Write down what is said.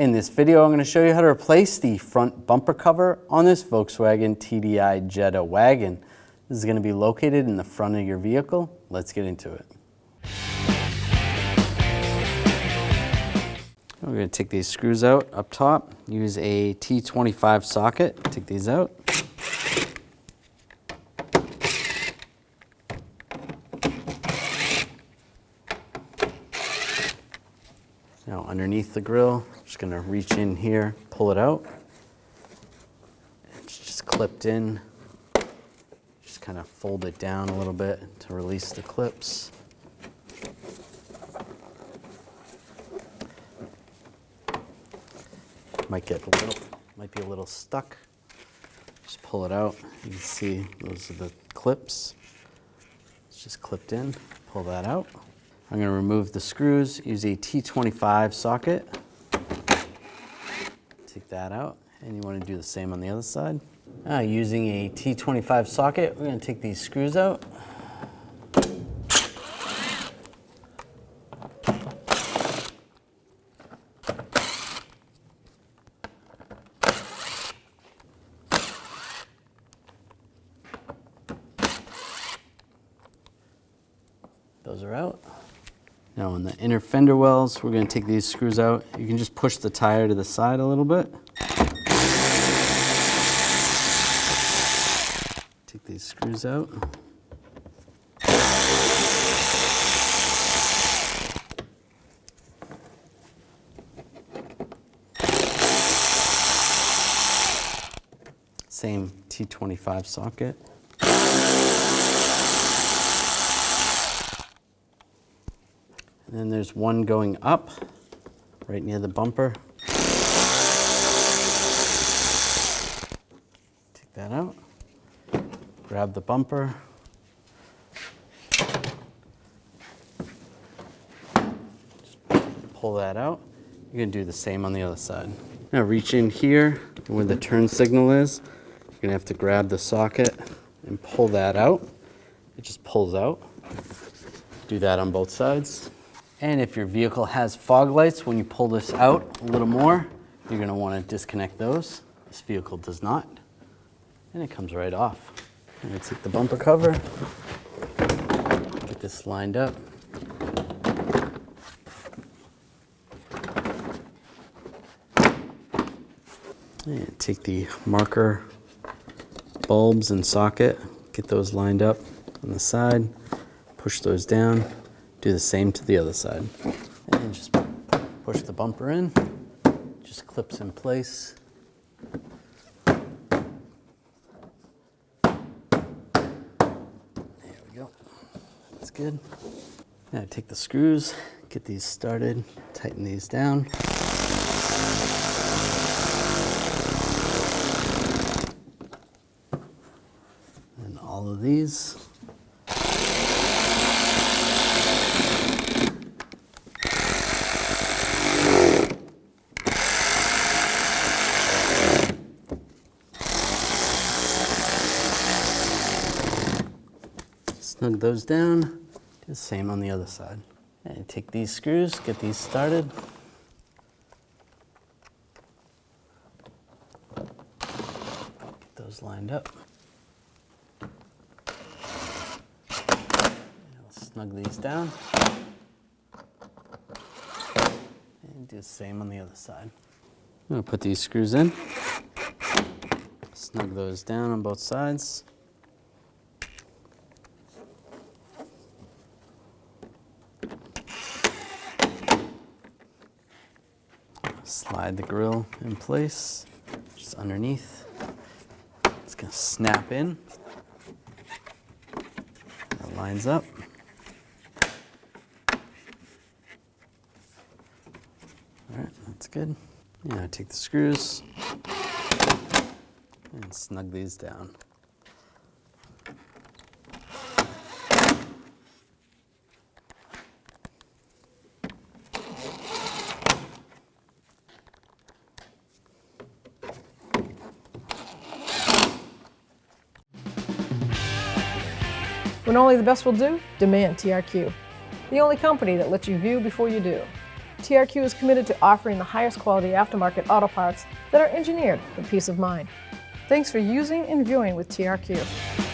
In this video, I'm going to show you how to replace the front bumper cover on this Volkswagen TDI Jetta Wagon. This is going to be located in the front of your vehicle. Let's get into it. We're going to take these screws out up top, use a T25 socket, take these out. Now underneath the grill, I'm just going to reach in here, pull it out. It's just clipped in. Just kind of fold it down a little bit to release the clips. Might be a little stuck. Just pull it out. You can see those are the clips. It's just clipped in. Pull that out. I'm going to remove the screws, use a T25 socket. Take that out, and you want to do the same on the other side. Using a T25 socket, we're going to take these screws out. Those are out. Now on the inner fender wells, we're going to take these screws out. You can just push the tire to the side a little bit. Take these screws out. Same T25 socket. And then there's one going up, right near the bumper. Take that out. Grab the bumper. Just pull that out. You're going to do the same on the other side. Now reach in here where the turn signal is. You're going to have to grab the socket and pull that out. It just pulls out. Do that on both sides. And if your vehicle has fog lights, when you pull this out a little more, you're going to want to disconnect those. This vehicle does not. And it comes right off. I'm going to take the bumper cover, get this lined up. And take the marker bulbs and socket, get those lined up on the side, push those down. Do the same to the other side. And just push the bumper in. Just clips in place. There we go. That's good. Now take the screws, get these started, tighten these down. And all of these. Snug those down, do the same on the other side. And take these screws, get these started. Get those lined up. And I'll snug these down. And do the same on the other side. I'm going to put these screws in. Snug those down on both sides. Slide the grill in place, just underneath. It's going to snap in. That lines up. All right, that's good. Now take the screws and snug these down. When only the best will do, demand TRQ. The only company that lets you view before you do. TRQ is committed to offering the highest quality aftermarket auto parts that are engineered for peace of mind. Thanks for using and viewing with TRQ.